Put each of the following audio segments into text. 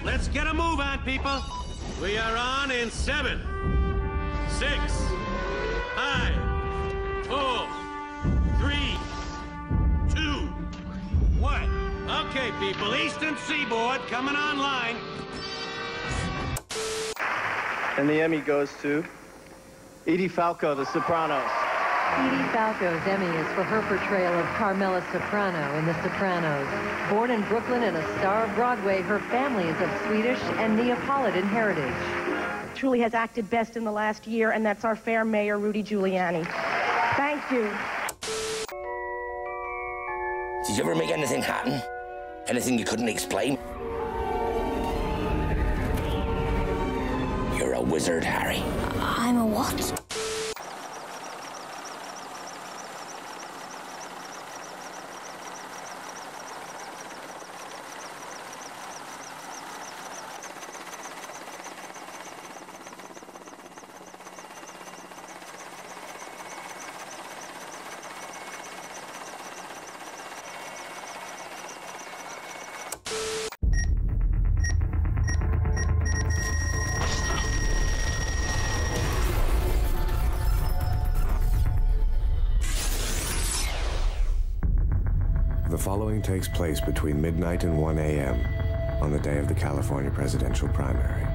Let's get a move on, people. We are on in 7, 6, 5, 4, 3, 2, 1. Okay, people, Eastern Seaboard coming online. And the Emmy goes to Edie Falco, The Sopranos. Edie Falco's Emmy is for her portrayal of Carmela Soprano in The Sopranos. Born in Brooklyn and a star of Broadway, her family is of Swedish and Neapolitan heritage. Truly has acted best in the last year, and that's our fair mayor, Rudy Giuliani. Thank you. Did you ever make anything happen? Anything you couldn't explain? You're a wizard, Harry. I'm a what? The following takes place between midnight and 1 a.m. on the day of the California presidential primary.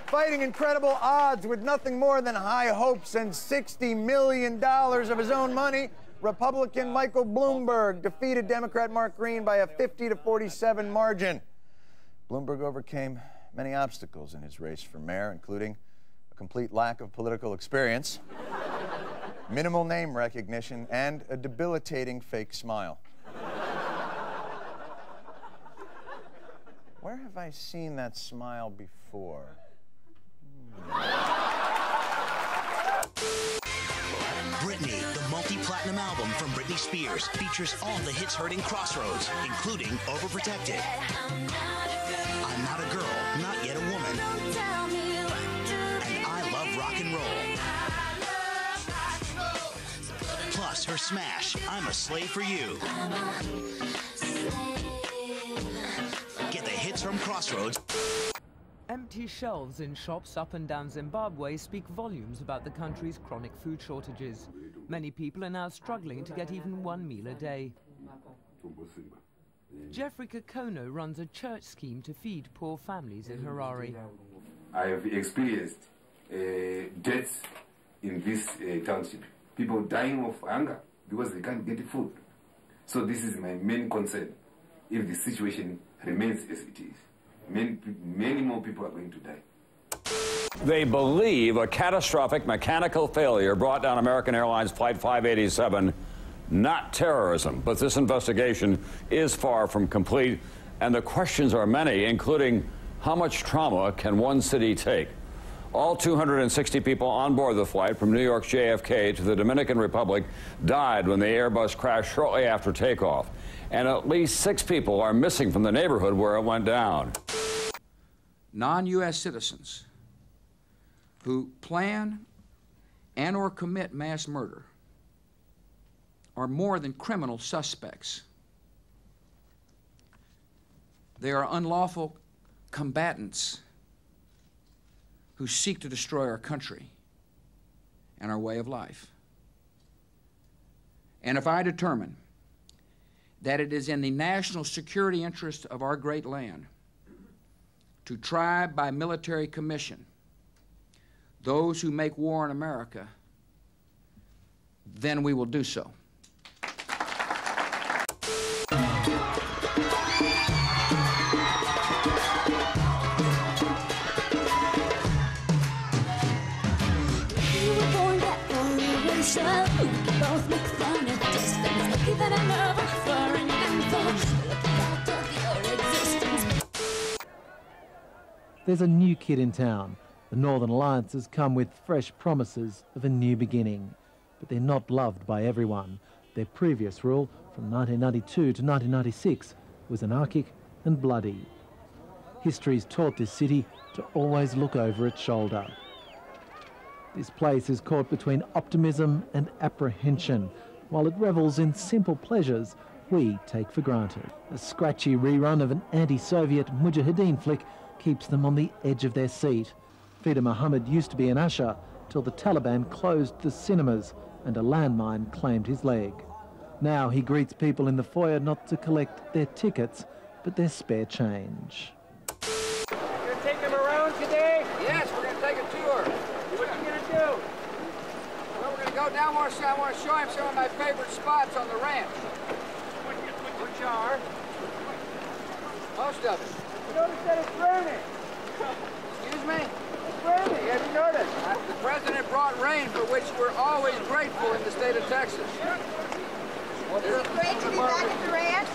Fighting incredible odds with nothing more than high hopes and $60 million of his own money, Republican Michael Bloomberg defeated Democrat Mark Green by a 50-47 margin. Bloomberg overcame many obstacles in his race for mayor, including a complete lack of political experience, minimal name recognition, and a debilitating fake smile. Where have I seen that smile before? Britney, the multi-platinum album from Britney Spears, features all the hits heard in Crossroads, including Overprotected, I'm Not a Girl, Not Yet a Woman, and I Love Rock and Roll. Plus her smash, I'm a Slave for You. Get the hits from Crossroads. Empty shelves in shops up and down Zimbabwe speak volumes about the country's chronic food shortages. Many people are now struggling to get even one meal a day. Jeffrey Kakono runs a church scheme to feed poor families in Harare. I have experienced deaths in this township. People dying of hunger because they can't get food. So this is my main concern. If the situation remains as it is, many more people are going to die. They believe a catastrophic mechanical failure brought down American Airlines Flight 587, not terrorism. But this investigation is far from complete, and the questions are many, including how much trauma can one city take? All 260 people on board the flight from New York's JFK to the Dominican Republic died when the Airbus crashed shortly after takeoff. And at least 6 people are missing from the neighborhood where it went down. Non-U.S. citizens who plan and or commit mass murder are more than criminal suspects. They are unlawful combatants who seek to destroy our country and our way of life. And if I determine that it is in the national security interest of our great land to try by military commission those who make war in America, then we will do so. There's a new kid in town. The Northern Alliance has come with fresh promises of a new beginning. But they're not loved by everyone. Their previous rule, from 1992 to 1996, was anarchic and bloody. History's taught this city to always look over its shoulder. This place is caught between optimism and apprehension. While it revels in simple pleasures, we take for granted. A scratchy rerun of an anti-Soviet Mujahideen flick keeps them on the edge of their seat. Fida Muhammad used to be an usher till the Taliban closed the cinemas and a landmine claimed his leg. Now he greets people in the foyer not to collect their tickets, but their spare change. You're going to take them around today? Yes, we're going to take a tour. What are you going to do? Well, we're going to go down. I want to show him some of my favorite spots on the ranch. Which are? Most of it. Notice that it's raining. Excuse me? It's raining. Have you noticed? The president brought rain, for which we're always grateful in the state of Texas. Is it great to be back at the ranch?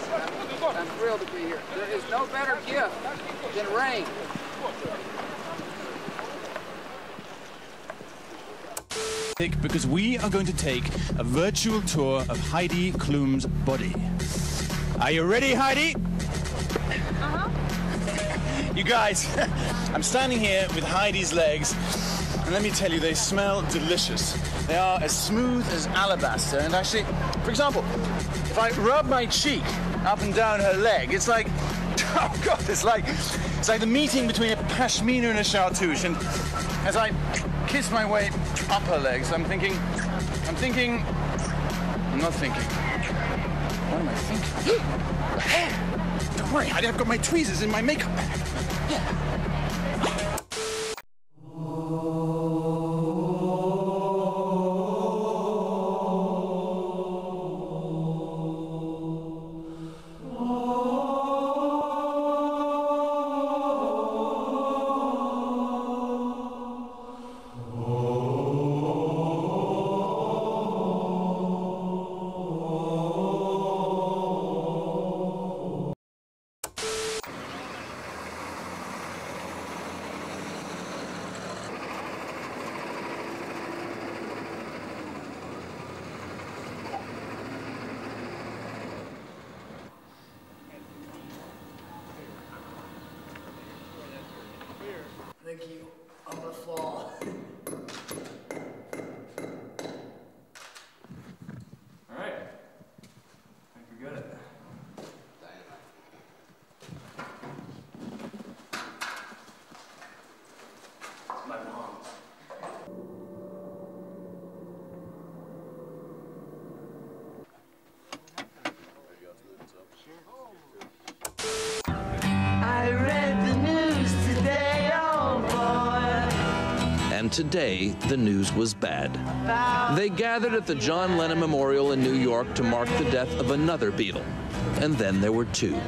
I'm thrilled to be here. There is no better gift than rain. Because we are going to take a virtual tour of Heidi Klum's body. Are you ready, Heidi? Uh-huh. You guys, I'm standing here with Heidi's legs, and let me tell you, they smell delicious. They are as smooth as alabaster, and actually, for example, if I rub my cheek up and down her leg, it's like, oh God, it's like the meeting between a pashmina and a chartouche, and as I kiss my way up her legs, I'm not thinking. What am I thinking? The hair! Don't worry, Heidi, I've got my tweezers in my makeup bag. Yeah. Thank you. I'm gonna fall. All right. I think we're good at that. It's my mom. I read the news today, oh boy. And today, the news was bad. They gathered at the John Lennon Memorial in New York to mark the death of another Beatle. And then there were two.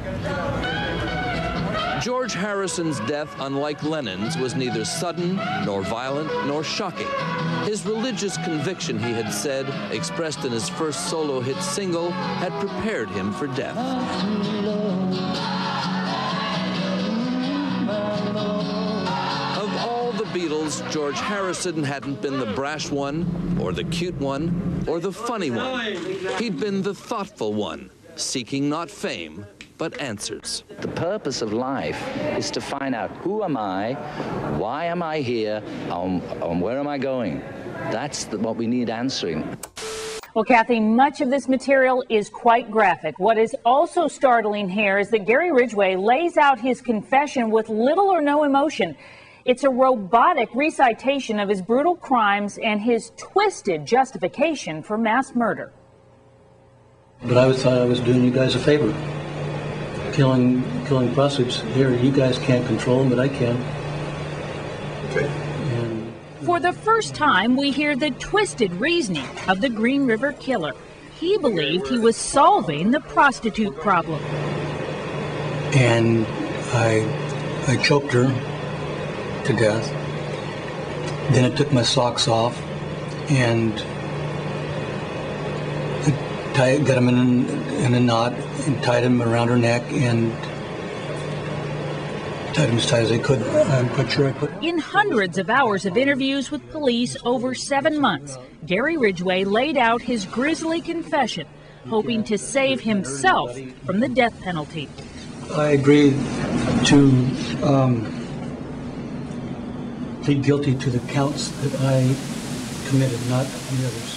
George Harrison's death, unlike Lennon's, was neither sudden, nor violent, nor shocking. His religious conviction, he had said, expressed in his first solo hit single, had prepared him for death. Of all the Beatles, George Harrison hadn't been the brash one, or the cute one, or the funny one. He'd been the thoughtful one, seeking not fame, but answers. The purpose of life is to find out who am I, why am I here, and where am I going? That's what we need answering. Well, Kathy, much of this material is quite graphic. What is also startling here is that Gary Ridgway lays out his confession with little or no emotion. It's a robotic recitation of his brutal crimes and his twisted justification for mass murder. But I thought I was doing you guys a favor. Killing prostitutes. Here, you guys can't control them, but I can. Okay. For the first time, we hear the twisted reasoning of the Green River Killer. He believed he was solving the prostitute problem. And I choked her to death. Then I took my socks off and got them in a knot and tied them around her neck and tied them as tight as I could. I'm quite sure I put. In hundreds of hours of interviews with police over 7 months, Gary Ridgway laid out his grisly confession, hoping to save himself from the death penalty. I agreed to plead guilty to the counts that I committed, not the others.